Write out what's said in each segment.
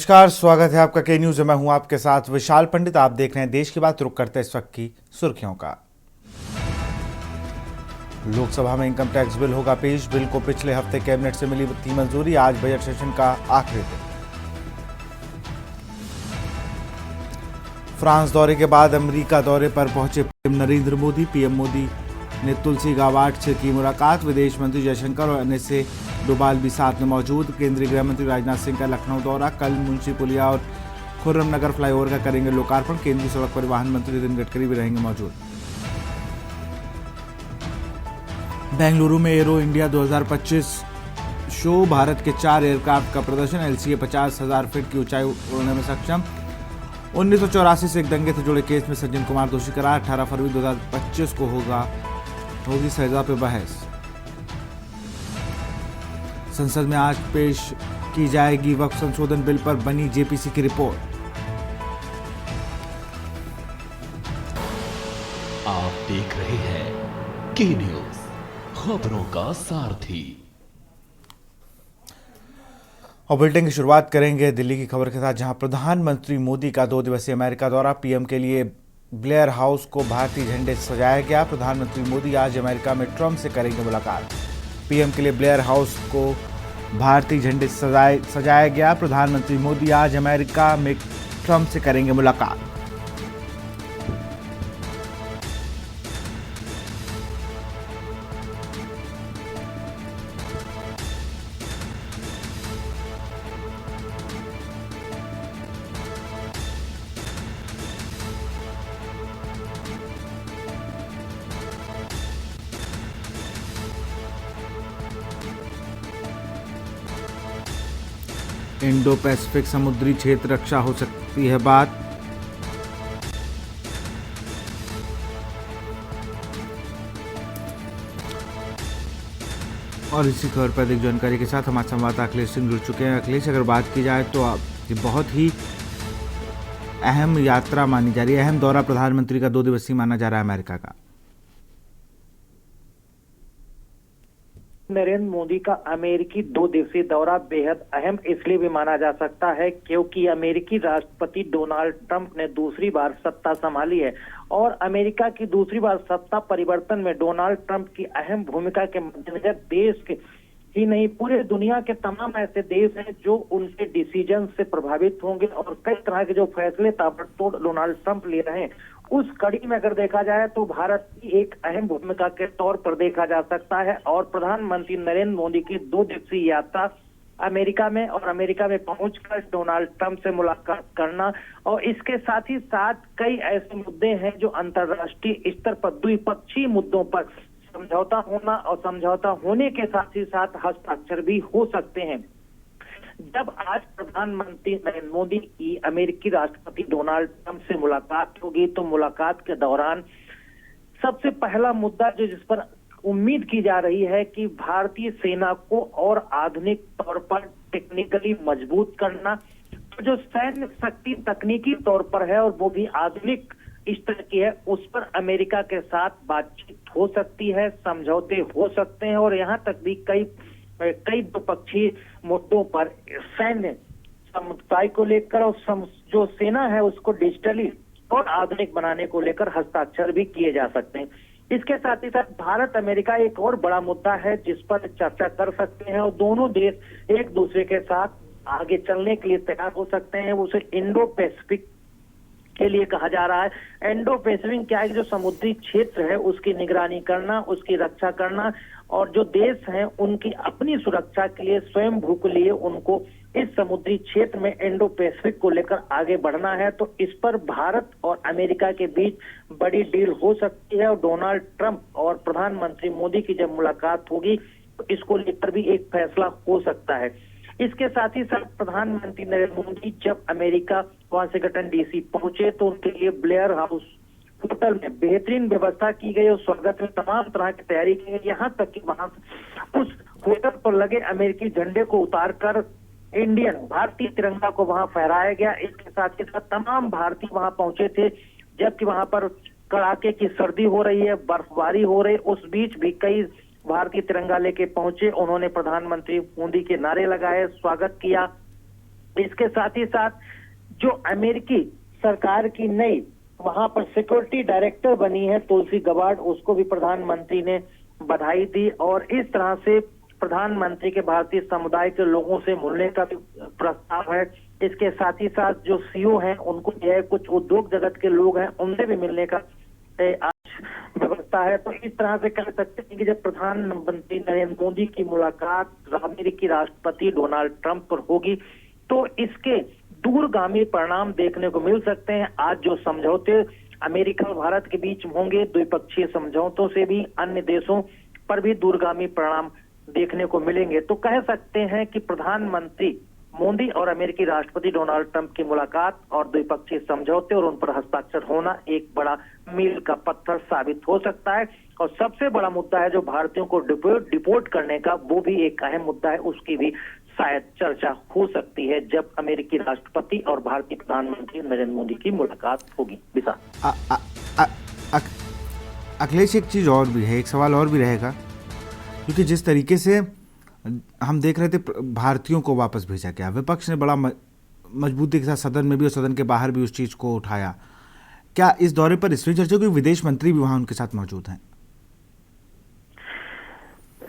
नमस्कार, स्वागत है आपका के न्यूज में। मैं हूं आपके साथ विशाल पंडित। आप देख रहे हैं देश की बात। रुक करते हैं इस वक्त की सुर्खियों का। लोकसभा में इनकम टैक्स बिल होगा पेश। बिल को पिछले हफ्ते कैबिनेट से मिली थी मंजूरी। आज बजट सेशन का आखिरी दिन। फ्रांस दौरे के बाद अमेरिका दौरे पर पहुंचे पीएम नरेंद्र मोदी। पीएम मोदी ने तुलसी गाबार्ड से की मुलाकात। विदेश मंत्री जयशंकर और अन्य से डोभाल भी साथ में मौजूद। केंद्रीय गृह मंत्री राजनाथ सिंह का लखनऊ दौरा। कल मुंशी पुलिया और खुर्रम नगर फ्लाईओवर का करेंगे लोकार्पण। केंद्रीय सड़क परिवहन मंत्री नितिन गडकरी भी रहेंगे मौजूद। बेंगलुरु में एरो इंडिया 2025 शो। भारत के 4 एयरक्राफ्ट का प्रदर्शन। एलसीए 50,000 फीट की ऊंचाई उड़ने में सक्षम। 1984 से एक दंगे से जुड़े केस में सज्जन कुमार दोषी करार। 18 फरवरी 2025 को होगी सजा पे बहस। संसद में आज पेश की जाएगी वक्फ संशोधन बिल पर बनी जेपीसी की रिपोर्ट। आप देख रहे हैं के न्यूज, खबरों का सारथी। और बुलेटिन की शुरुआत करेंगे दिल्ली की खबर के साथ, जहां प्रधानमंत्री मोदी का 2 दिवसीय अमेरिका दौरा। पीएम के लिए ब्लेयर हाउस को भारतीय झंडे से सजाया गया। प्रधानमंत्री मोदी आज अमेरिका में ट्रंप से करेंगे मुलाकात। पीएम के लिए ब्लेयर हाउस को भारतीय झंडे से सजाया गया। प्रधानमंत्री मोदी आज अमेरिका में ट्रंप से करेंगे मुलाकात। इंडो पैसिफिक समुद्री क्षेत्र रक्षा हो सकती है बात। और इसी खबर पर अधिक जानकारी के साथ हमारे संवाददाता अखिलेश सिंह जुड़ चुके हैं। अखिलेश, अगर बात की जाए तो ये बहुत ही अहम यात्रा मानी जा रही है, अहम दौरा प्रधानमंत्री का 2 दिवसीय माना जा रहा है अमेरिका का। नरेंद्र मोदी का अमेरिकी 2 दिवसीय दौरा बेहद अहम इसलिए भी माना जा सकता है क्योंकि अमेरिकी राष्ट्रपति डोनाल्ड ट्रंप ने दूसरी बार सत्ता संभाली है और अमेरिका की दूसरी बार सत्ता परिवर्तन में डोनाल्ड ट्रंप की अहम भूमिका के मद्देनजर देश के ही नहीं पूरे दुनिया के तमाम ऐसे देश हैं जो उनके डिसीजन से प्रभावित होंगे और कई तरह के जो फैसले ताबड़तोड़ डोनाल्ड ट्रंप ले रहे हैं, उस कड़ी में अगर देखा जाए तो भारत की एक अहम भूमिका के तौर पर देखा जा सकता है। और प्रधानमंत्री नरेंद्र मोदी की 2 दिवसीय यात्रा अमेरिका में और अमेरिका में पहुंचकर डोनाल्ड ट्रंप से मुलाकात करना और इसके साथ ही साथ कई ऐसे मुद्दे हैं जो अंतर्राष्ट्रीय स्तर पर द्विपक्षीय मुद्दों पर समझौता होना और समझौता होने के साथ ही साथ हस्ताक्षर भी हो सकते हैं। जब आज प्रधानमंत्री नरेंद्र मोदी की अमेरिकी राष्ट्रपति डोनाल्ड ट्रंप से मुलाकात होगी तो मुलाकात के दौरान सबसे पहला मुद्दा जो जिस पर उम्मीद की जा रही है कि भारतीय सेना को और आधुनिक तौर पर टेक्निकली मजबूत करना, तो जो सैन्य शक्ति तकनीकी तौर पर है और वो भी आधुनिक इस तरह की है, उस पर अमेरिका के साथ बातचीत हो सकती है, समझौते हो सकते हैं और यहाँ तक भी कई द्विपक्षीय मुद्दों पर सैन्य समुदाय को लेकर और जो सेना है उसको डिजिटली और आधुनिक बनाने को लेकर हस्ताक्षर भी किए जा सकते हैं। इसके साथ ही साथ भारत अमेरिका एक और बड़ा मुद्दा है जिस पर चर्चा कर सकते हैं और दोनों देश एक दूसरे के साथ आगे चलने के लिए तैयार हो सकते हैं। उसे इंडो पैसिफिक के लिए कहा जा रहा है। इंडो पैसिफिक क्या है, जो समुद्री क्षेत्र है उसकी निगरानी करना, उसकी रक्षा करना और जो देश हैं उनकी अपनी सुरक्षा के लिए स्वयं भू के लिए उनको इस समुद्री क्षेत्र में इंडो पैसिफिक को लेकर आगे बढ़ना है। तो इस पर भारत और अमेरिका के बीच बड़ी डील हो सकती है और डोनाल्ड ट्रंप और प्रधानमंत्री मोदी की जब मुलाकात होगी तो इसको लेकर भी एक फैसला हो सकता है। इसके साथ ही साथ प्रधानमंत्री नरेंद्र मोदी जब अमेरिका वाशिंगटन डीसी पहुंचे तो उनके लिए ब्लेयर हाउस होटल में बेहतरीन व्यवस्था की गई और स्वागत में तमाम तरह की तैयारी की गई। यहाँ तक कि वहां उस होटल पर लगे अमेरिकी झंडे को उतारकर भारतीय तिरंगा को वहां फहराया गया। इसके साथ ही साथ तमाम भारतीय वहां पहुंचे थे, जबकि वहां पर कड़ाके की सर्दी हो रही है, बर्फबारी हो रही है, उस बीच भी कई भारतीय तिरंगा लेके पहुंचे। उन्होंने प्रधानमंत्री मोदी के नारे लगाए, स्वागत किया इसके साथ ही साथ जो अमेरिकी सरकार की नई वहां पर सिक्योरिटी डायरेक्टर बनी है तुलसी गबार्ड, उसको भी प्रधानमंत्री ने बधाई दी। और इस तरह से प्रधानमंत्री के भारतीय समुदाय के लोगों से मिलने का भी प्रस्ताव है। इसके साथ ही साथ जो सीईओ हैं उनको जो है कुछ उद्योग जगत के लोग हैं उनसे भी मिलने का आज व्यवस्था है। तो इस तरह से कह सकते हैं कि जब प्रधानमंत्री नरेंद्र मोदी की मुलाकात अमेरिकी राष्ट्रपति डोनाल्ड ट्रंप पर होगी तो इसके दूरगामी परिणाम देखने को मिल सकते हैं। आज जो समझौते अमेरिका और भारत के बीच होंगे, द्विपक्षीय समझौतों से भी अन्य देशों पर भी दूरगामी परिणाम देखने को मिलेंगे। तो कह सकते हैं कि प्रधानमंत्री मोदी और अमेरिकी राष्ट्रपति डोनाल्ड ट्रंप की मुलाकात और द्विपक्षीय समझौते और उन पर हस्ताक्षर होना एक बड़ा मील का पत्थर साबित हो सकता है। और सबसे बड़ा मुद्दा है जो भारतीयों को डिपोर्ट करने का, वो भी एक अहम मुद्दा है, उसकी भी शायद चर्चा हो सकती है जब अमेरिकी राष्ट्रपति और भारतीय प्रधानमंत्री नरेंद्र मोदी की मुलाकात होगी। अखिलेश, एक चीज और भी है, एक सवाल और भी रहेगा, क्योंकि जिस तरीके से हम देख रहे थे भारतीयों को वापस भेजा गया, विपक्ष ने बड़ा मजबूती के साथ सदन में भी और सदन के बाहर भी उस चीज को उठाया। क्या इस दौरे पर इसलिए चर्चा हुई विदेश मंत्री भी वहां उनके साथ मौजूद हैं?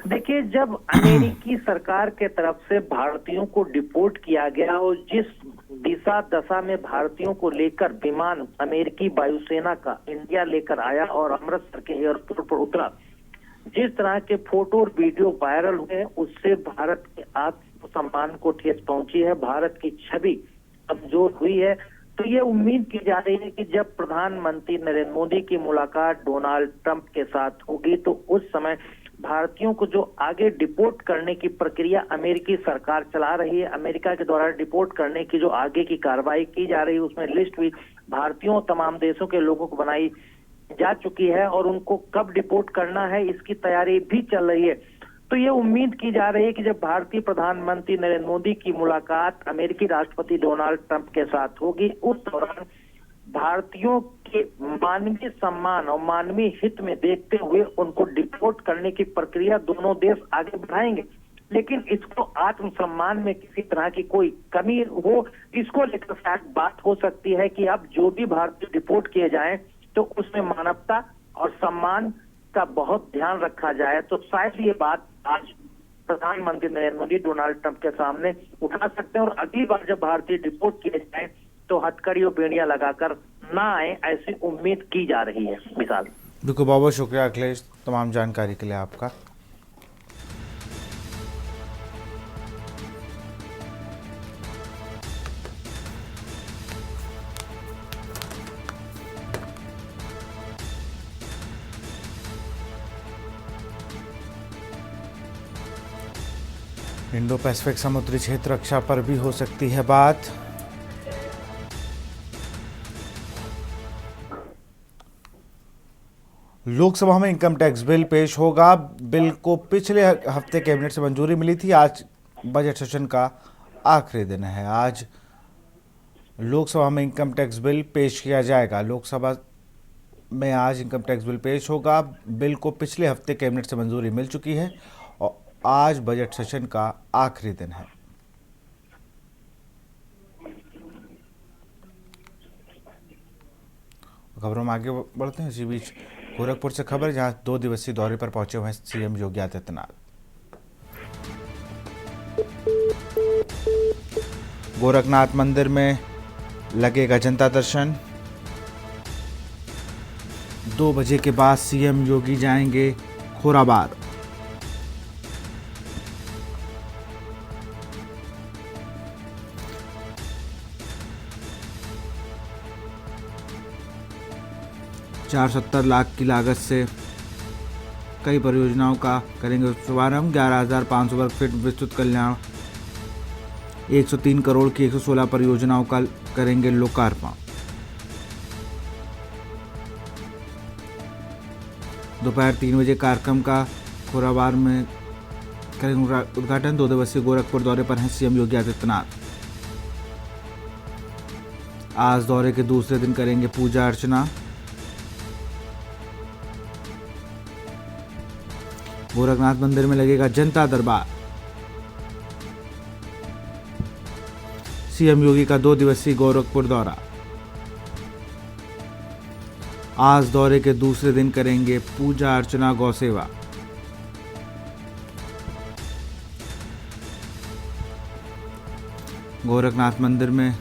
देखिए, जब अमेरिकी सरकार के तरफ से भारतीयों को डिपोर्ट किया गया और जिस दिशा दशा में भारतीयों को लेकर विमान अमेरिकी वायुसेना का इंडिया लेकर आया और अमृतसर के एयरपोर्ट पर उतरा, जिस तरह के फोटो और वीडियो वायरल हुए उससे भारत के आत्मसम्मान को ठेस पहुंची है, भारत की छवि कमजोर हुई है। तो ये उम्मीद की जा रही है कि जब प्रधानमंत्री नरेंद्र मोदी की मुलाकात डोनाल्ड ट्रंप के साथ होगी तो उस समय भारतीयों को जो आगे डिपोर्ट करने की प्रक्रिया अमेरिकी सरकार चला रही है, अमेरिका के द्वारा डिपोर्ट करने की जो आगे की कार्रवाई की जा रही है, उसमें लिस्ट भी भारतीयों तमाम देशों के लोगों को बनाई जा चुकी है और उनको कब डिपोर्ट करना है इसकी तैयारी भी चल रही है। तो ये उम्मीद की जा रही है कि जब भारतीय प्रधानमंत्री नरेंद्र मोदी की मुलाकात अमेरिकी राष्ट्रपति डोनाल्ड ट्रंप के साथ होगी, उस दौरान भारतीयों के मानवीय सम्मान और मानवीय हित में देखते हुए उनको डिपोर्ट करने की प्रक्रिया दोनों देश आगे बढ़ाएंगे। लेकिन इसको आत्मसम्मान में किसी तरह की कोई कमी हो, इसको लेकर शायद बात हो सकती है कि अब जो भी भारतीय डिपोर्ट किए जाएं तो उसमें मानवता और सम्मान का बहुत ध्यान रखा जाए। तो शायद ये बात आज प्रधानमंत्री नरेंद्र मोदी डोनाल्ड ट्रंप के सामने उठा सकते हैं और अगली बार जब भारतीय डिपोर्ट किए जाए तो हथकड़ी और बेड़ियां लगाकर ना आए, ऐसी उम्मीद की जा रही है। विशाल, बिल्कुल, बहुत बहुत शुक्रिया अखिलेश तमाम जानकारी के लिए आपका। इंडो पैसिफिक समुद्री क्षेत्र रक्षा पर भी हो सकती है बात। लोकसभा में इनकम टैक्स बिल पेश होगा। बिल को पिछले हफ्ते कैबिनेट से मंजूरी मिली थी। आज बजट सेशन का आखिरी दिन है। आज लोकसभा में इनकम टैक्स बिल पेश किया जाएगा। लोकसभा में आज इनकम टैक्स बिल पेश होगा। बिल को पिछले हफ्ते कैबिनेट से मंजूरी मिल चुकी है और आज बजट सेशन का आखिरी दिन है। खबरों में आगे बढ़ते हैं। इसी बीच गोरखपुर से खबर, जहां 2 दिवसीय दौरे पर पहुंचे हुए हैं सीएम योगी आदित्यनाथ। गोरखनाथ मंदिर में लगेगा जनता दर्शन। 2 बजे के बाद सीएम योगी जाएंगे खोराबाद। $470 लाख की लागत से कई परियोजनाओं का करेंगे शुभारंभ। 11,500 वर्ग फीट विस्तृत कल्याण, 103 करोड़ की 116 परियोजनाओं का करेंगे लोकार्पण। दोपहर 3 बजे कार्यक्रम का खोराबाद में करेंगे उद्घाटन। 2 दिवसीय गोरखपुर दौरे पर हैं सीएम योगी आदित्यनाथ। आज दौरे के दूसरे दिन करेंगे पूजा अर्चना। गोरखनाथ मंदिर में लगेगा जनता दरबार। सीएम योगी का 2 दिवसीय गोरखपुर दौरा। आज दौरे के दूसरे दिन करेंगे पूजा अर्चना गौ सेवा। गोरखनाथ मंदिर में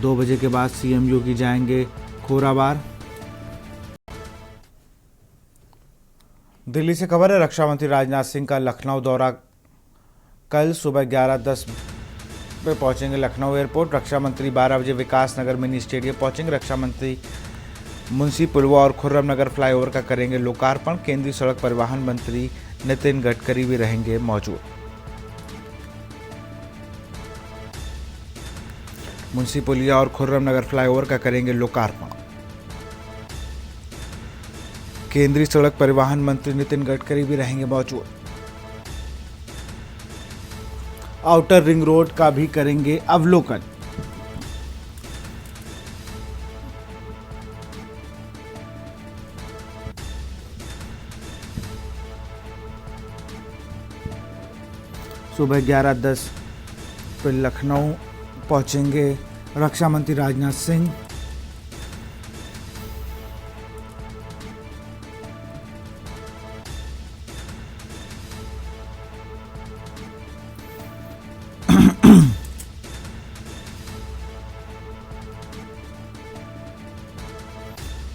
2 बजे के बाद सीएम योगी जाएंगे खोराबार। दिल्ली से खबर है, रक्षा मंत्री राजनाथ सिंह का लखनऊ दौरा। कल सुबह 11:10 पे पहुंचेंगे लखनऊ एयरपोर्ट। रक्षा मंत्री 12 बजे विकास नगर मिनी स्टेडियम पहुंचेंगे। रक्षा मंत्री मुंशी पुलवा और खुर्रम नगर फ्लाईओवर का करेंगे लोकार्पण। केंद्रीय सड़क परिवहन मंत्री नितिन गडकरी भी रहेंगे मौजूद। मुंशी पुलिया और खुर्रम नगर फ्लाईओवर का करेंगे लोकार्पण। केंद्रीय सड़क परिवहन मंत्री नितिन गडकरी भी रहेंगे मौजूद। आउटर रिंग रोड का भी करेंगे अवलोकन। सुबह 11:10 पर लखनऊ पहुंचेंगे रक्षा मंत्री राजनाथ सिंह।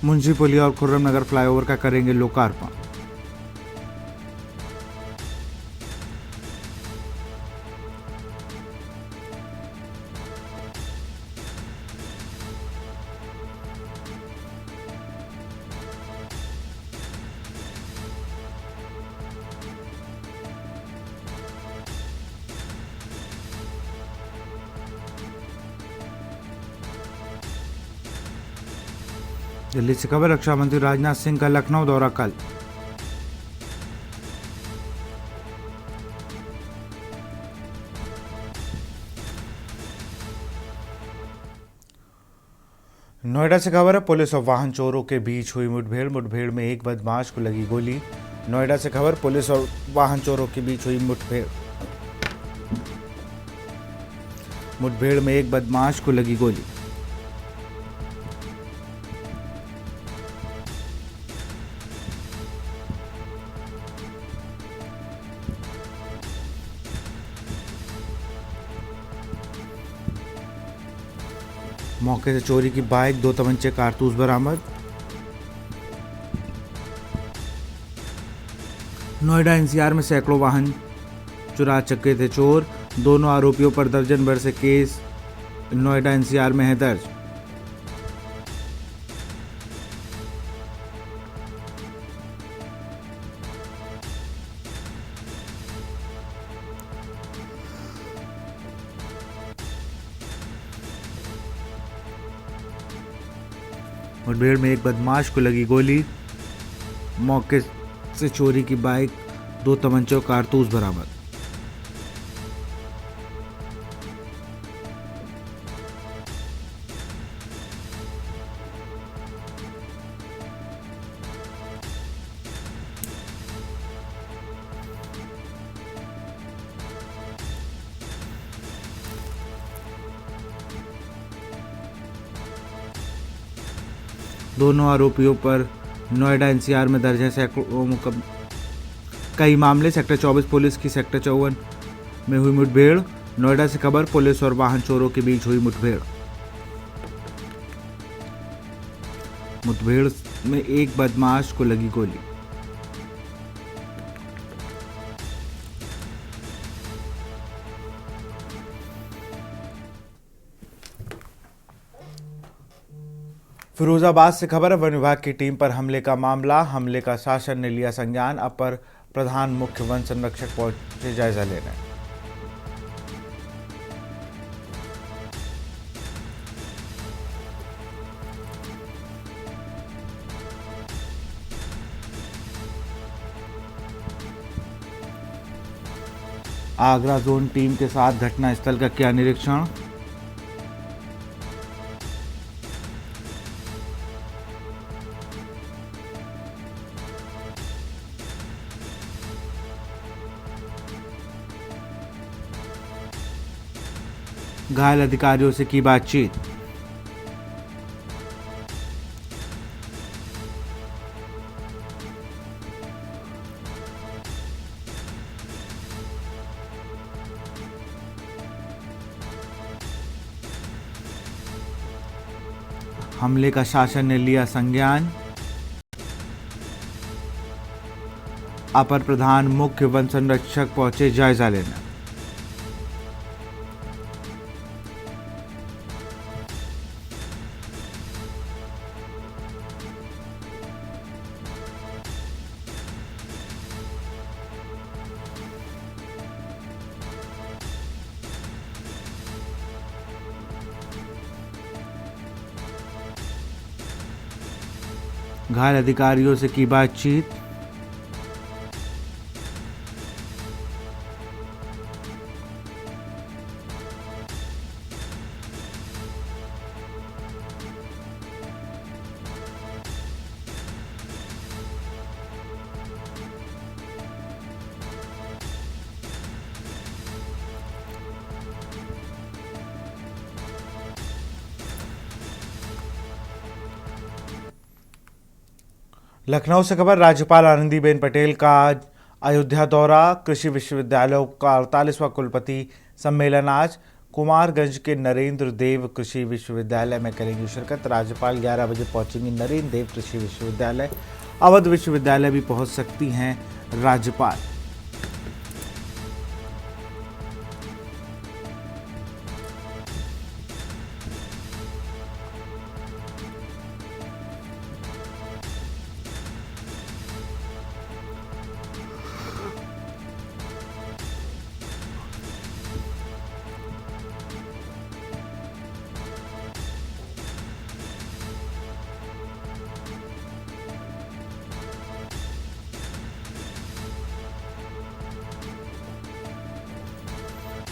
मुंशी पुलिया और खुर्रम नगर फ्लाईओवर का करेंगे लोकार्पण। दिल्ली से खबर, रक्षा मंत्री राजनाथ सिंह का लखनऊ दौरा कल। नोएडा से खबर है, पुलिस और वाहन चोरों के बीच हुई मुठभेड़ में एक बदमाश को लगी गोली। नोएडा से खबर, पुलिस और वाहन चोरों के बीच हुई मुठभेड़ में एक बदमाश को लगी गोली। मौके से चोरी की बाइक, 2 तमंचे, कारतूस बरामद। नोएडा एनसीआर में सैकड़ों वाहन चुरा चुके थे चोर। दोनों आरोपियों पर दर्जन भर से केस नोएडा एनसीआर में है दर्ज। मुठभेड़ में एक बदमाश को लगी गोली। मौके से चोरी की बाइक, 2 तमंचे और कारतूस बरामद। दोनों आरोपियों पर नोएडा एनसीआर में दर्ज है कई मामले। सेक्टर 24 पुलिस की सेक्टर 54 में हुई मुठभेड़। नोएडा से खबर, पुलिस और वाहन चोरों के बीच हुई मुठभेड़ में एक बदमाश को लगी गोली। फिरोजाबाद से खबर है, वन विभाग की टीम पर हमले का मामला। हमले का शासन ने लिया संज्ञान। अपर प्रधान मुख्य वन संरक्षक पहुंचे जायजा लेने। आगरा जोन टीम के साथ घटनास्थल का किया निरीक्षण। घायल अधिकारियों से की बातचीत। हमले का शासन ने लिया संज्ञान। अपर प्रधान मुख्य वन संरक्षक पहुंचे जायजा लेने। घायल अधिकारियों से की बातचीत। लखनऊ से खबर, राज्यपाल आनंदीबेन पटेल का आज अयोध्या दौरा। कृषि विश्वविद्यालयों का 48वां कुलपति सम्मेलन आज। कुमारगंज के नरेंद्र देव कृषि विश्वविद्यालय में करेंगी शिरकत। राज्यपाल 11 बजे पहुंचेंगी नरेंद्र देव कृषि विश्वविद्यालय। अवध विश्वविद्यालय भी पहुंच सकती हैं राज्यपाल।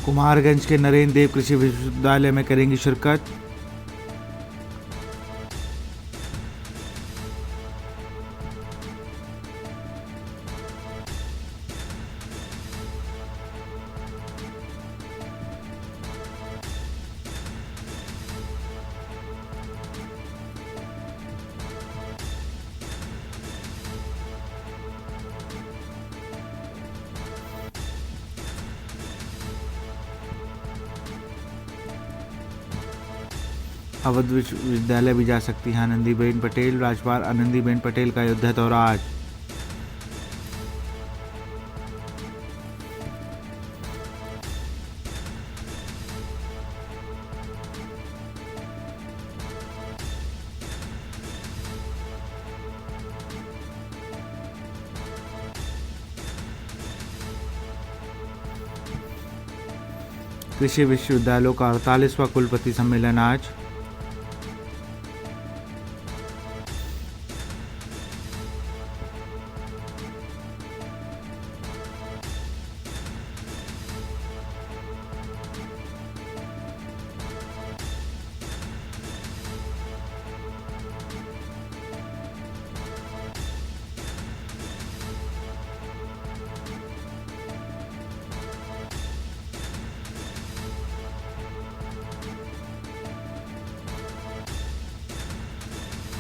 कुमारगंज के नरेंद्र देव कृषि विश्वविद्यालय में करेंगी शिरकत। अवध विश्वविद्यालय भी जा सकती हैं आनंदीबेन पटेल। राज्यपाल आनंदीबेन पटेल का अयोध्या दौरा आज। कृषि विश्वविद्यालयों का 48वां कुलपति सम्मेलन आज।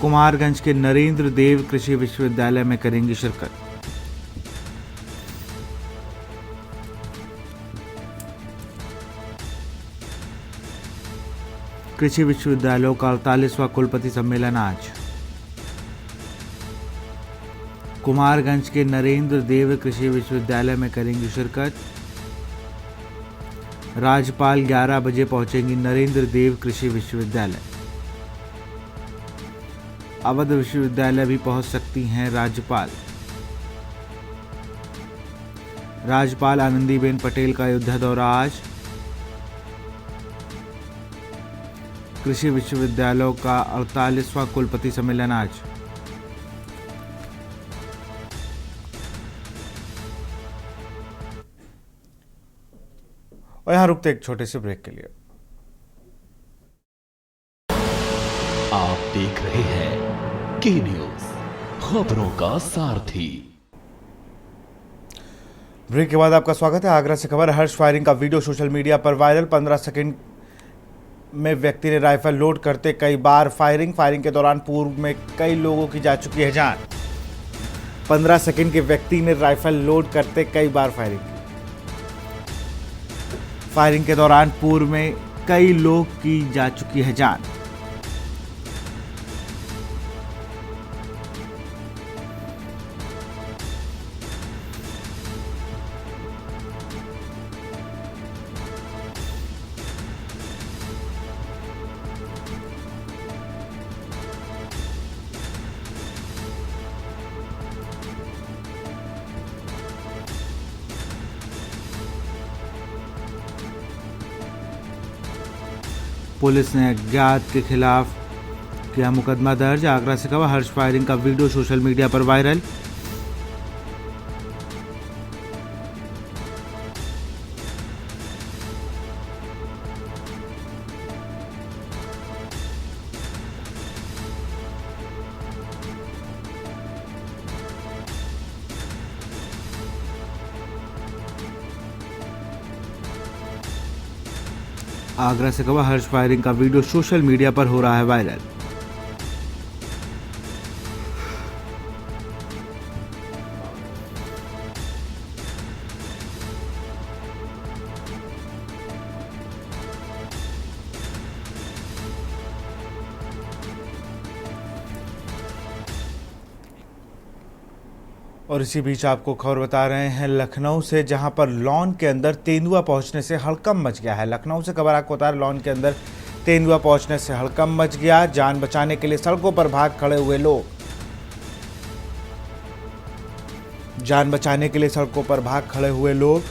कुमारगंज के नरेंद्र देव कृषि विश्वविद्यालय में करेंगी शिरकत। कृषि विश्वविद्यालयों का 48वां कुलपति सम्मेलन आज। कुमारगंज के नरेंद्र देव कृषि विश्वविद्यालय में करेंगी शिरकत। राज्यपाल 11 बजे पहुंचेंगी नरेंद्र देव कृषि विश्वविद्यालय। अवध विश्वविद्यालय भी पहुंच सकती हैं राज्यपाल। राज्यपाल आनंदीबेन पटेल का अयोध्या दौरा आज। कृषि विश्वविद्यालयों का 48वां कुलपति सम्मेलन आज। और यहां रुकते एक छोटे से ब्रेक के लिए। आप देख रहे हैं के न्यूज, खबरों का सारथी। ब्रेक के बाद आपका स्वागत है। आगरा से खबर, हर्ष फायरिंग का वीडियो सोशल मीडिया पर वायरल। 15 सेकंड में व्यक्ति ने राइफल लोड करते कई बार फायरिंग के दौरान पूर्व में कई लोगों की जा चुकी है जान। 15 सेकंड के व्यक्ति ने राइफल लोड करते कई बार फायरिंग के दौरान पूर्व में कई लोग की जा चुकी है जान। पुलिस ने अज्ञात के खिलाफ किया मुकदमा दर्ज। आगरा से खबर, हर्ष फायरिंग का वीडियो सोशल मीडिया पर वायरल। आगरा से खबर, हर्ष फायरिंग का वीडियो सोशल मीडिया पर हो रहा है वायरल। और इसी बीच आपको खबर बता रहे हैं लखनऊ से, जहां पर लॉन के अंदर तेंदुआ पहुंचने से हड़कंप मच गया है। लखनऊ से खबर आपको बता रहे, लॉन के अंदर तेंदुआ पहुंचने से हड़कंप मच गया। जान बचाने के लिए सड़कों पर भाग खड़े हुए लोग, जान बचाने के लिए सड़कों पर भाग खड़े हुए लोग।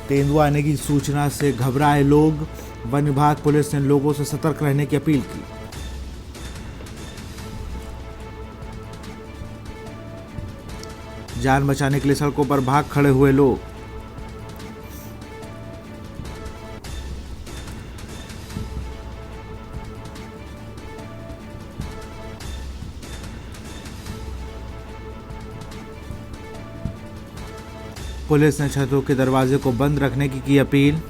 तेंदुआ आने की सूचना से घबराए लोग। वन विभाग पुलिस ने लोगों से सतर्क रहने की अपील की। जान बचाने के लिए सड़कों पर भाग खड़े हुए लोग। पुलिस ने छतों के दरवाजे को बंद रखने की अपील।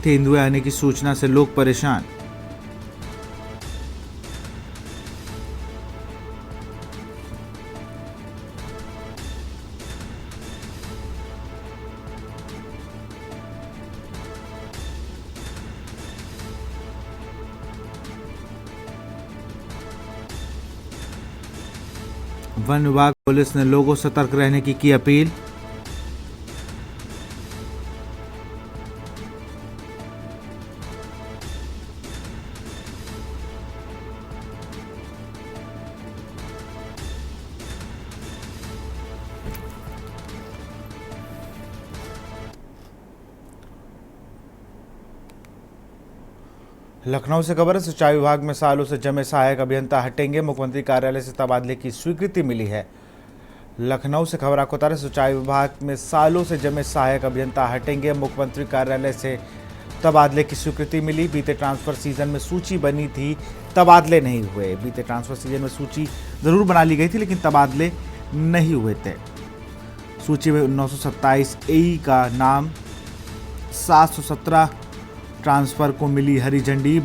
तेंदुए आने की सूचना से लोग परेशान। वन विभाग पुलिस ने लोगों से सतर्क रहने की अपील। लखनऊ से खबर है, सिंचाई विभाग में सालों से जमे सहायक अभियंता हटेंगे। मुख्यमंत्री कार्यालय से तबादले की स्वीकृति मिली है। लखनऊ से खबर आपको बता रहे, सिंचाई विभाग में सालों से जमे सहायक अभियंता हटेंगे। मुख्यमंत्री कार्यालय से तबादले की स्वीकृति मिली। बीते ट्रांसफर सीजन में सूची बनी थी, तबादले नहीं हुए। बीते ट्रांसफर सीजन में सूची जरूर बना ली गई थी, लेकिन तबादले नहीं हुए थे। सूची में 927 AE का नाम, 717 ट्रांसफर को मिली हरी झंडी।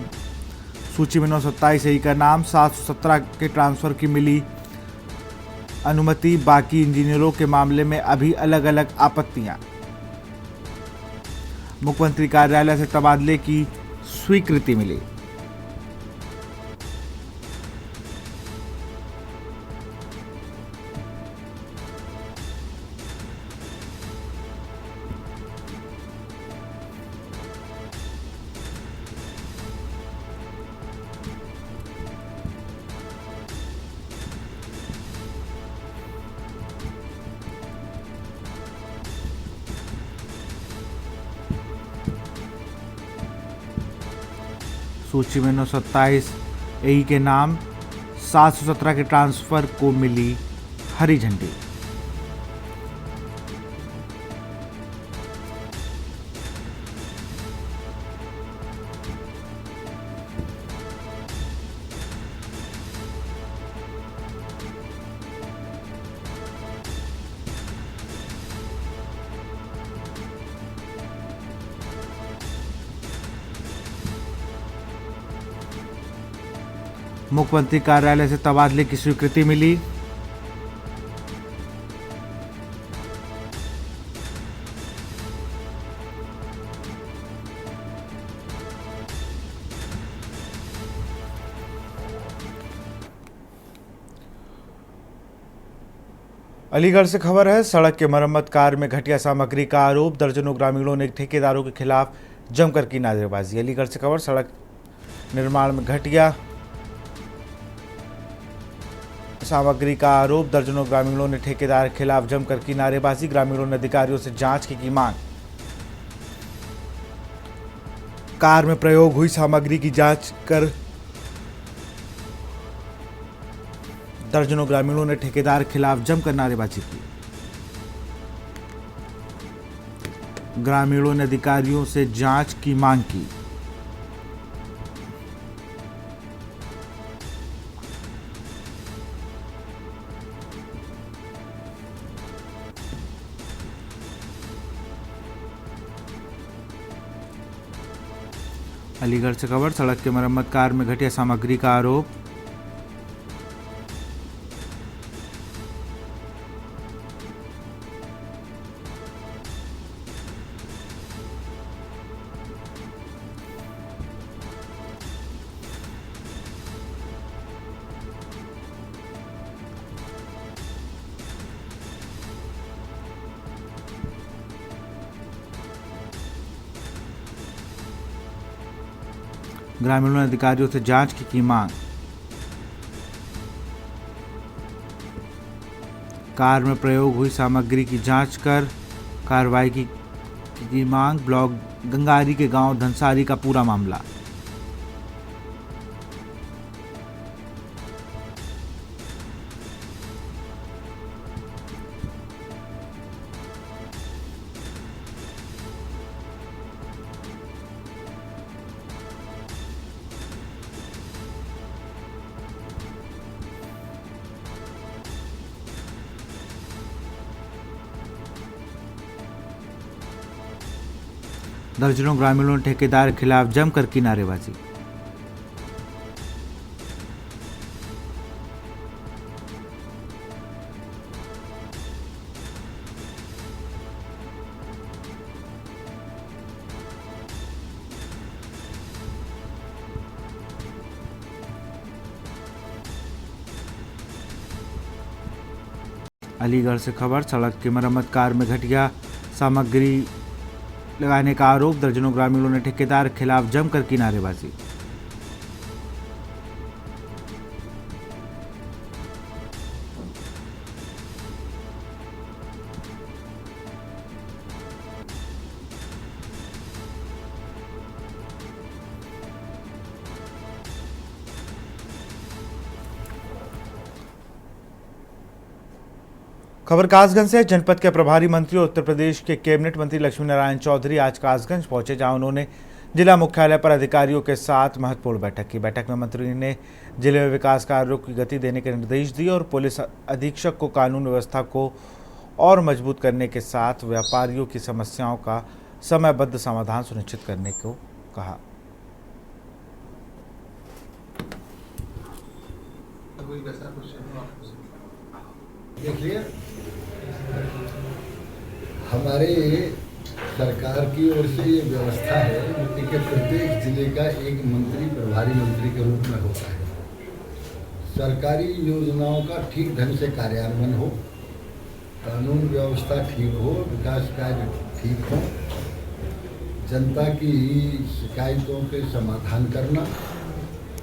सूची में 927 AE का नाम, 717 के ट्रांसफर की मिली अनुमति। बाकी इंजीनियरों के मामले में अभी अलग अलग आपत्तियां। मुख्यमंत्री कार्यालय से तबादले की स्वीकृति मिली। सूची में 927 AE के नाम, 717 के ट्रांसफर को मिली हरी झंडी। मुख्यमंत्री कार्यालय से तबादले की स्वीकृति मिली। अलीगढ़ से खबर है, सड़क के मरम्मत कार्य में घटिया सामग्री का आरोप, दर्जनों ग्रामीणों ने ठेकेदारों के खिलाफ जमकर की नारेबाजी। अलीगढ़ से खबर, सड़क निर्माण में घटिया सामग्री का आरोप, दर्जनों ग्रामीणों ने ठेकेदार के खिलाफ जमकर की नारेबाजी। ग्रामीणों ने अधिकारियों से जांच की मांग। कार में प्रयोग हुई सामग्री की जांच कर दर्जनों ग्रामीणों ने ठेकेदार के खिलाफ जमकर नारेबाजी की। ग्रामीणों ने अधिकारियों से जांच की मांग की। अलीगढ़ से खबर, सड़क के मरम्मत कार्य में घटिया सामग्री का आरोप, ग्रामीणों ने अधिकारियों से जांच की मांग। कार में प्रयोग हुई सामग्री की जांच कर कार्रवाई की मांग। ब्लॉक गंगारी के गांव धनसारी का पूरा मामला। दर्जनों ग्रामीणों ने ठेकेदार के खिलाफ जमकर की नारेबाजी। अलीगढ़ से खबर, सड़क की मरम्मत कार्य में घटिया सामग्री लगाने का आरोप, दर्जनों ग्रामीणों ने ठेकेदार के खिलाफ जमकर की नारेबाजी। खबर कासगंज से, जनपद के प्रभारी मंत्री और उत्तर प्रदेश के कैबिनेट मंत्री लक्ष्मी नारायण चौधरी आज कासगंज पहुंचे, जहां उन्होंने जिला मुख्यालय पर अधिकारियों के साथ महत्वपूर्ण बैठक की। बैठक में मंत्री ने जिले में विकास कार्यों की गति देने के निर्देश दिए और पुलिस अधीक्षक को कानून व्यवस्था को और मजबूत करने के साथ व्यापारियों की समस्याओं का समयबद्ध समाधान सुनिश्चित करने को कहा। देखिए, हमारे सरकार की ओर से ये व्यवस्था है कि प्रत्येक जिले का एक मंत्री प्रभारी मंत्री के रूप में होता है। सरकारी योजनाओं का ठीक ढंग से कार्यान्वयन हो, कानून व्यवस्था ठीक हो, विकास कार्य ठीक हो, जनता की शिकायतों के समाधान करना।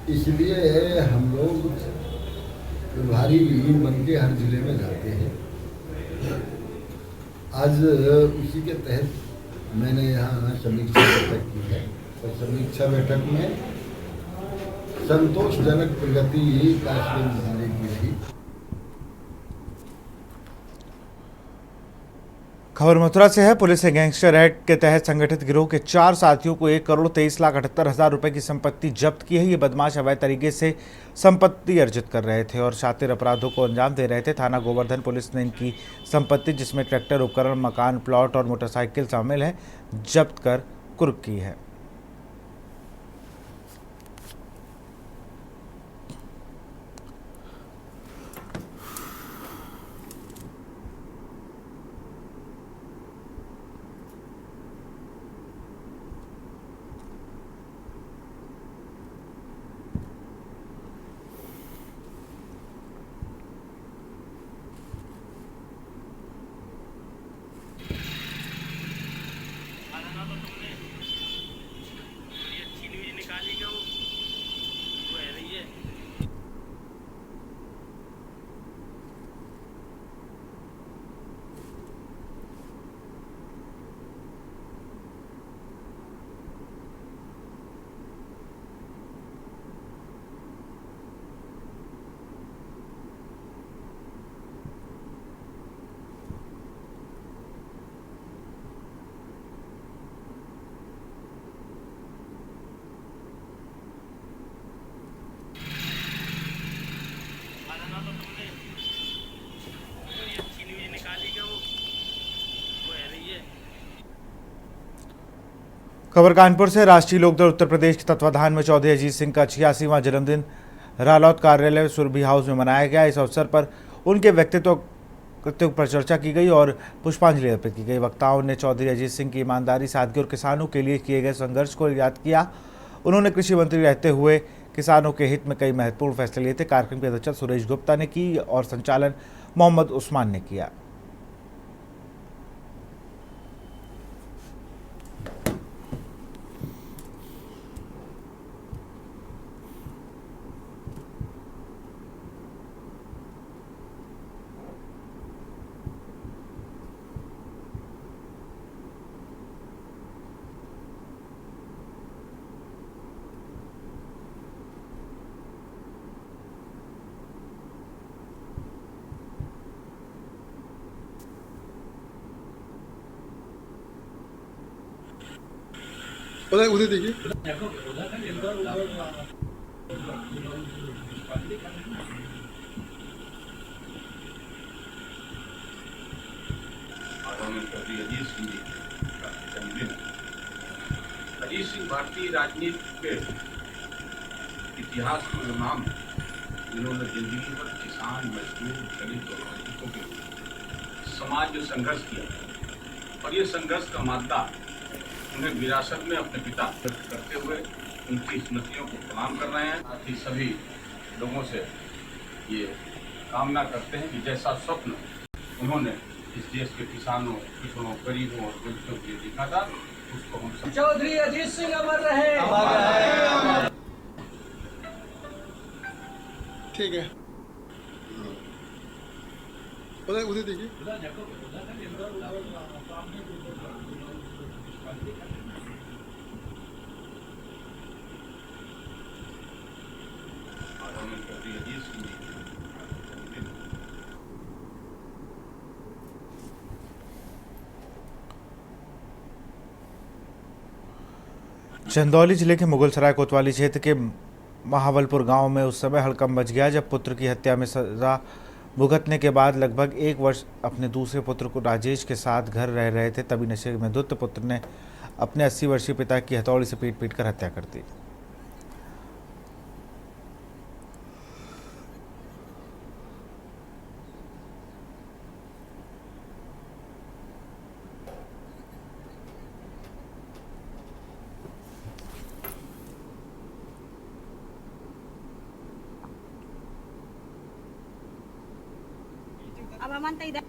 इसलिए हम लोग प्रभारी बन के हर जिले में जाते हैं। आज उसी के तहत मैंने यहाँ समीक्षा बैठक की है और समीक्षा बैठक में संतोषजनक प्रगति कासगंज जिले की रही। खबर मथुरा से है, पुलिस ने गैंगस्टर एक्ट के तहत संगठित गिरोह के 4 साथियों को 1,23,78,000 रुपए की संपत्ति जब्त की है। ये बदमाश अवैध तरीके से संपत्ति अर्जित कर रहे थे और शातिर अपराधों को अंजाम दे रहे थे। थाना गोवर्धन पुलिस ने इनकी संपत्ति, जिसमें ट्रैक्टर, उपकरण, मकान, प्लॉट और मोटरसाइकिल शामिल है, जब्त कर कुर्क की है। खबर कानपुर से। राष्ट्रीय लोकदल उत्तर प्रदेश के तत्वाधान में चौधरी अजीत सिंह का 86वां जन्मदिन रालौत कार्यालय सुरभि हाउस में मनाया गया। इस अवसर पर उनके व्यक्तित्व पर चर्चा की गई और पुष्पांजलि अर्पित की गई। वक्ताओं ने चौधरी अजीत सिंह की ईमानदारी, सादगी और किसानों के लिए किए गए संघर्ष को याद किया। उन्होंने कृषि मंत्री रहते हुए किसानों के हित में कई महत्वपूर्ण फैसले लिए थे। कार्यक्रम की अध्यक्षता सुरेश गुप्ता ने की और संचालन मोहम्मद उस्मान ने किया। उधर देखिए। अजीत सिंह भारतीय राजनीति के इतिहास में नाम है, जिन्होंने जिंदगी भर किसान, मजदूर, दलित और वंचितों के समाज में संघर्ष किया और ये संघर्ष का मादा उन्हें विरासत में अपने पिता करते हुए उनकी स्मृतियों को प्रणाम कर रहे हैं। साथ ही सभी लोगों से ये कामना करते हैं कि जैसा स्वप्न उन्होंने इस देश के किसानों, पिछड़ों, गरीबों और वंचितों के लिए देखा था, उसको हम चौधरी अजीत सिंह अमर रहे। ठीक है, उधर देखिए। चंदौली जिले के मुगलसराय कोतवाली क्षेत्र के महाबलपुर गांव में उस समय हड़कंप मच गया जब पुत्र की हत्या में सजा भुगतने के बाद लगभग 1 वर्ष अपने दूसरे पुत्र को राजेश के साथ घर रह रहे थे, तभी नशे में धुत पुत्र ने अपने 80 वर्षीय पिता की हथौड़ी से पीट कर हत्या कर दी। अब अमन तो इधर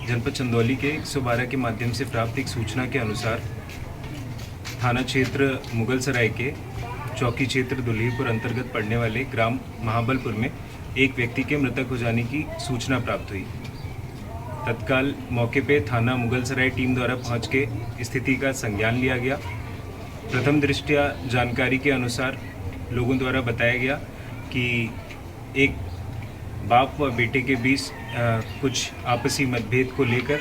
जनपद चंदौली के 112 के माध्यम से प्राप्त एक सूचना के अनुसार थाना क्षेत्र मुगलसराय के चौकी क्षेत्र दुल्हीपुर अंतर्गत पड़ने वाले ग्राम महाबलपुर में एक व्यक्ति के मृतक हो जाने की सूचना प्राप्त हुई। तत्काल मौके पे थाना मुगलसराय टीम द्वारा पहुंच के स्थिति का संज्ञान लिया गया। प्रथम दृष्टया जानकारी के अनुसार लोगों द्वारा बताया गया कि एक बाप व बेटे के बीच कुछ आपसी मतभेद को लेकर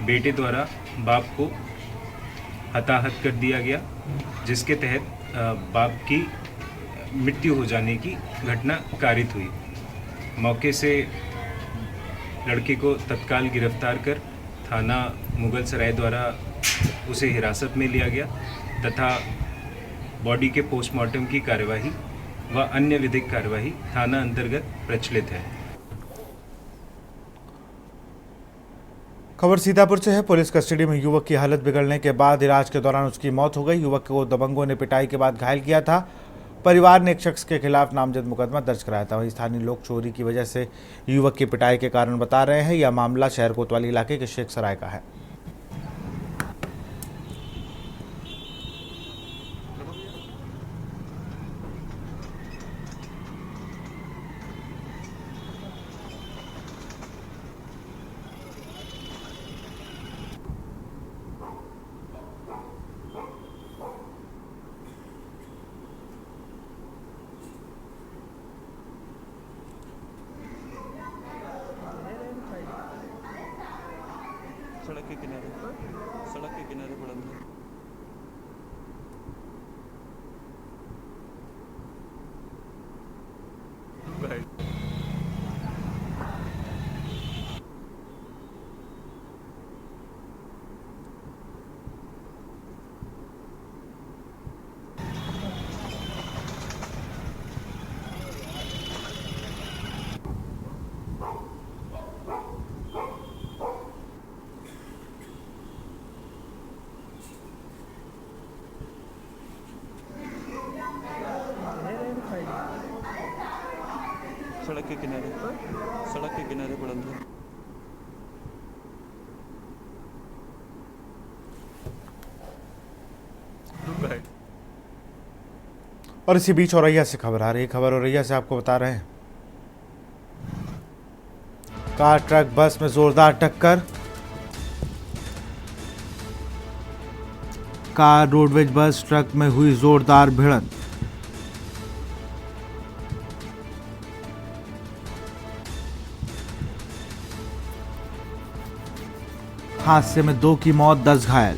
बेटे द्वारा बाप को हताहत कर दिया गया, जिसके तहत बाप की मृत्यु हो जाने की घटना कारित हुई। मौके से लड़के को तत्काल गिरफ्तार कर थाना मुगलसराय द्वारा उसे हिरासत में लिया गया तथा बॉडी के पोस्टमार्टम की कार्यवाही व अन्य विधिक कार्यवाही थाना अंतर्गत प्रचलित है। खबर सीतापुर से है। पुलिस कस्टडी में युवक की हालत बिगड़ने के बाद इलाज के दौरान उसकी मौत हो गई। युवक को दबंगों ने पिटाई के बाद घायल किया था। परिवार ने एक शख्स के खिलाफ नामजद मुकदमा दर्ज कराया था। वहीं स्थानीय लोग चोरी की वजह से युवक की पिटाई के कारण बता रहे हैं। यह मामला शहर कोतवाली इलाके के शेख सराय का है। सड़क के किनारे बुलंद है। सड़क के किनारे बुलंद है। और इसी बीच औरैया से खबर आ रही है। खबर औरैया से आपको बता रहे हैं, कार ट्रक बस में जोरदार टक्कर। कार रोडवेज बस ट्रक में हुई जोरदार भिड़ंत। हादसे में 2 की मौत, 10 घायल।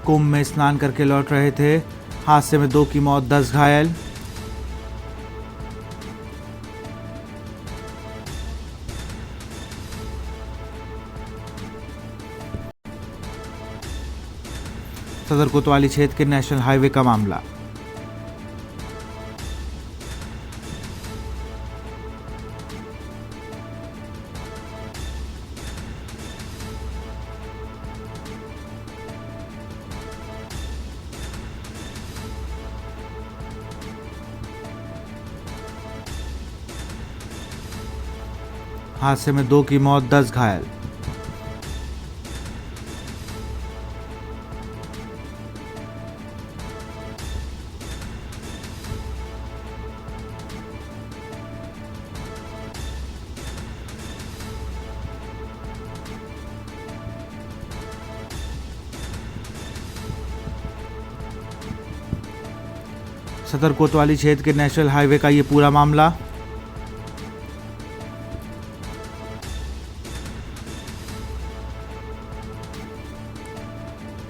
कुंभ में स्नान करके लौट रहे थे, हादसे में 2 की मौत, 10 घायल। सदर कोतवाली क्षेत्र के नेशनल हाईवे का मामला। हादसे में 2 की मौत, 10 घायल। सदर कोतवाली क्षेत्र के नेशनल हाईवे का ये पूरा मामला।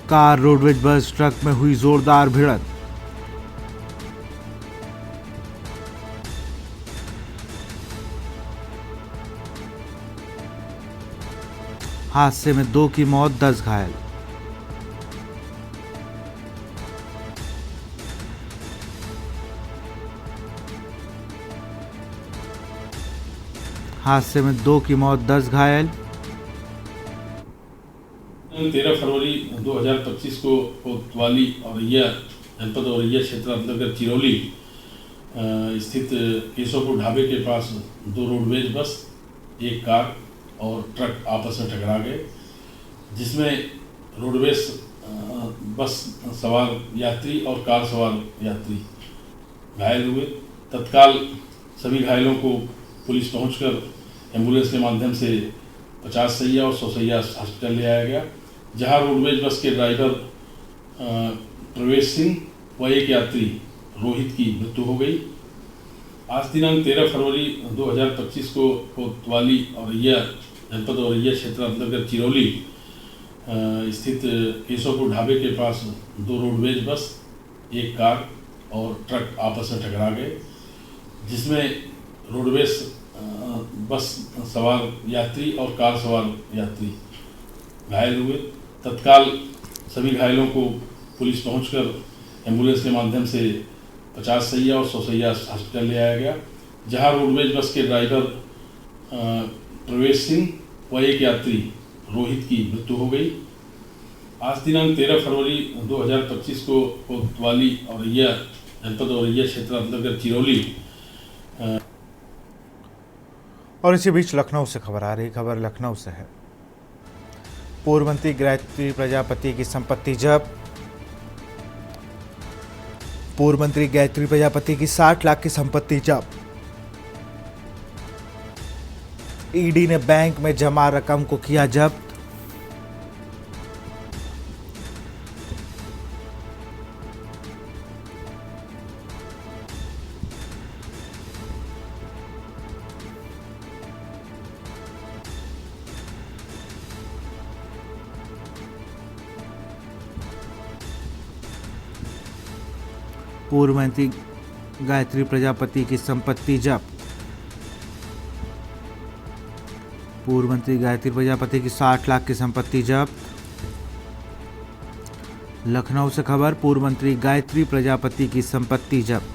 कार रोडवेज बस ट्रक में हुई जोरदार भिड़ंत। हादसे में 2 की मौत, 10 घायल। हादसे में 2 की मौत, 10 घायल। 13 फरवरी 2025 को कोतवाली औरैया जनपद औरैया क्षेत्र अंतर्गत चिरौली स्थित केशवपुर ढाबे के पास 2 रोडवेज बस, 1 कार और ट्रक आपस में टकरा गए, जिसमें रोडवेज बस सवार यात्री और कार सवार यात्री घायल हुए। तत्काल सभी घायलों को पुलिस पहुंचकर एम्बुलेंस के माध्यम से 50 सैया और 100 सैया हॉस्पिटल ले आया गया, जहां रोडवेज बस के ड्राइवर प्रवेश सिंह व एक यात्री रोहित की मृत्यु हो गई। आज दिनांक 13 फरवरी 2025 को कोतवाली औरैया जनपद औरैया क्षेत्र अंतर्गत चिरौली स्थित केशवपुर ढाबे के पास 2 रोडवेज बस, 1 कार और ट्रक आपस में टकरा गए, जिसमें रोडवेज बस सवार यात्री और कार सवार यात्री घायल हुए। तत्काल सभी घायलों को पुलिस पहुंचकर एम्बुलेंस के माध्यम से 50 सैया और 100 सैया हॉस्पिटल ले आया गया, जहां रोडवेज बस के ड्राइवर प्रवेश सिंह व एक यात्री रोहित की मृत्यु हो गई। आज दिनांक 13 फरवरी 2025 को कोतवाली औरैया जनपद औरैया क्षेत्र अंतर्गत चिरौली। और इसी बीच लखनऊ से खबर आ रही। खबर लखनऊ से है, पूर्व मंत्री गायत्री प्रजापति की संपत्ति जब्त। पूर्व मंत्री गायत्री प्रजापति की 60 लाख की संपत्ति जब्त। ईडी ने बैंक में जमा रकम को किया जब्त। पूर्व मंत्री गायत्री प्रजापति की संपत्ति जब्त। पूर्व मंत्री गायत्री प्रजापति की 60 लाख की संपत्ति जब्त। लखनऊ से खबर, पूर्व मंत्री गायत्री प्रजापति की संपत्ति जब्त।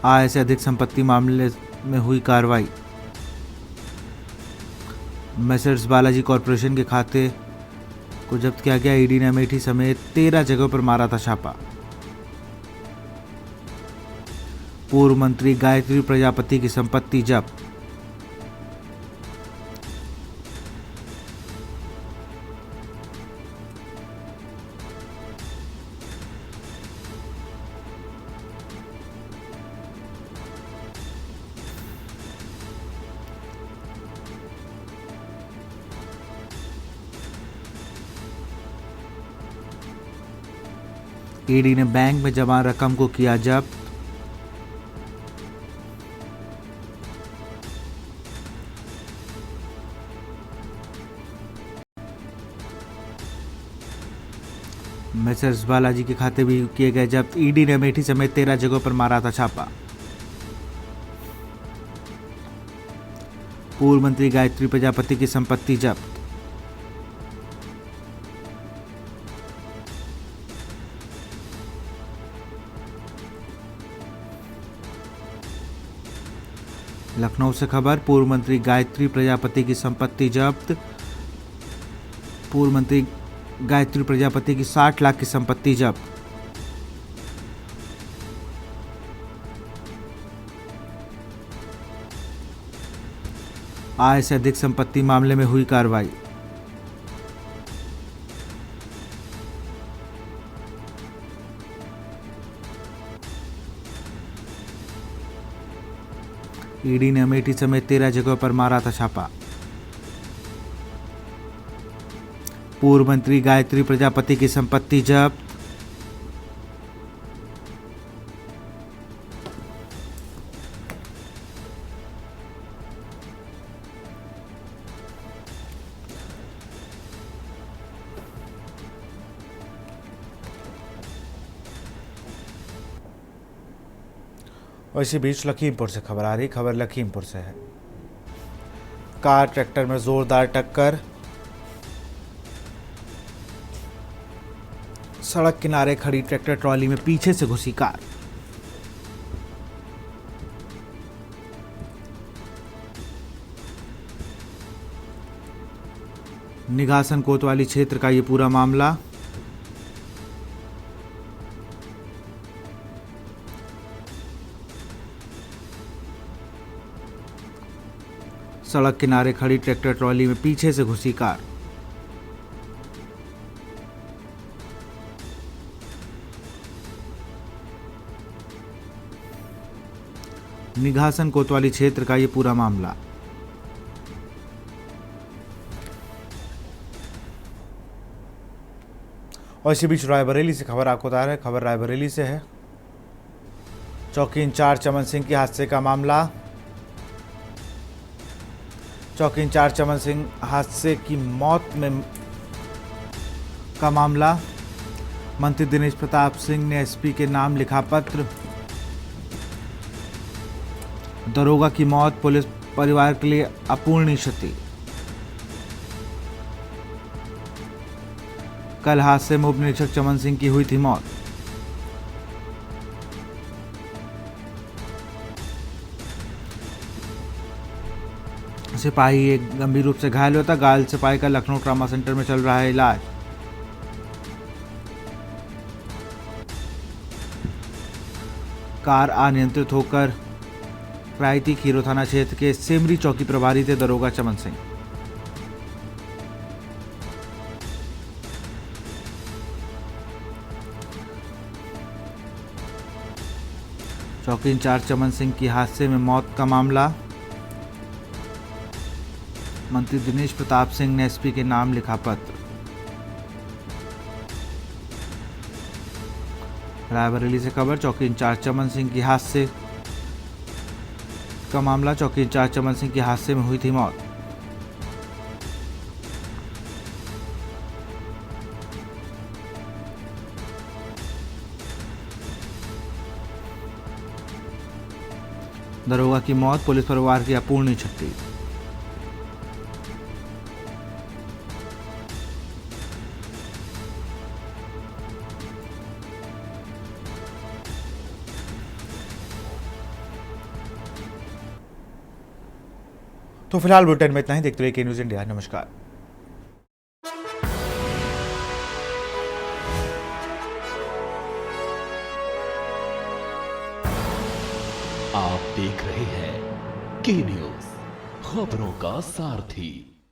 आय से अधिक संपत्ति मामले में हुई कार्रवाई। मेसर्स बालाजी कॉरपोरेशन के खाते को जब्त किया गया। ईडी ने अमेठी समेत 13 जगहों पर मारा था छापा। पूर्व मंत्री गायत्री प्रजापति की संपत्ति जब्त। ईडी ने बैंक में जमा रकम को किया जब्त। मेसर्स बालाजी के खाते भी किए गए जब्त। ईडी ने अमेठी समेत 13 जगहों पर मारा था छापा। पूर्व मंत्री गायत्री प्रजापति की संपत्ति जब्त। लखनऊ से खबर, पूर्व मंत्री गायत्री प्रजापति की संपत्ति जब्त। पूर्व मंत्री गायत्री प्रजापति की 60 लाख की संपत्ति जब्त। आय से अधिक संपत्ति मामले में हुई कार्रवाई। ईडी ने अमेठी समेत 13 जगहों पर मारा था छापा। पूर्व मंत्री गायत्री प्रजापति की संपत्ति जब्त। और इसी बीच लखीमपुर से खबर आ रही। खबर लखीमपुर से है। कार ट्रैक्टर में जोरदार टक्कर। सड़क किनारे खड़ी ट्रैक्टर ट्रॉली में पीछे से घुसी कार। निघासन कोतवाली क्षेत्र का ये पूरा मामला। सड़क किनारे खड़ी ट्रैक्टर ट्रॉली में पीछे से घुसी कार। निघासन कोतवाली क्षेत्र का ये पूरा मामला। और इसी बीच रायबरेली से खबर आपको बता रहे हैं। खबर रायबरेली से है। चौकी इंचार्ज चमन सिंह के हादसे का मामला। चौकी इंचार्ज चमन सिंह हादसे की मौत में का मामला। मंत्री दिनेश प्रताप सिंह ने एसपी के नाम लिखा पत्र। दरोगा की मौत पुलिस परिवार के लिए अपूरणीय क्षति। कल हादसे में उप निरीक्षक चमन सिंह की हुई थी मौत। सिपाही एक गंभीर रूप से घायल हुआ था। घायल सिपाही का लखनऊ ट्रॉमा सेंटर में चल रहा है इलाज। कार अनियंत्रित होकर प्रायती खीरो थाना क्षेत्र के सेमरी चौकी प्रभारी थे दरोगा चमन सिंह। चौकी इंचार्ज चमन सिंह की हादसे में मौत का मामला। मंत्री दिनेश प्रताप सिंह ने एसपी के नाम लिखा पत्र। रायबरेली से खबर, चौकी इंचार्ज चमन सिंह की हादसे का मामला, चौकी इंचार्ज चमन सिंह की हादसे में हुई थी मौत। दरोगा की मौत, पुलिस पर वार किया पूर्णी छत्ती। तो फिलहाल बुलेटिन में इतना ही। देखते रहिए के न्यूज़ इंडिया। नमस्कार। आप देख रहे हैं के न्यूज़, खबरों का सारथी।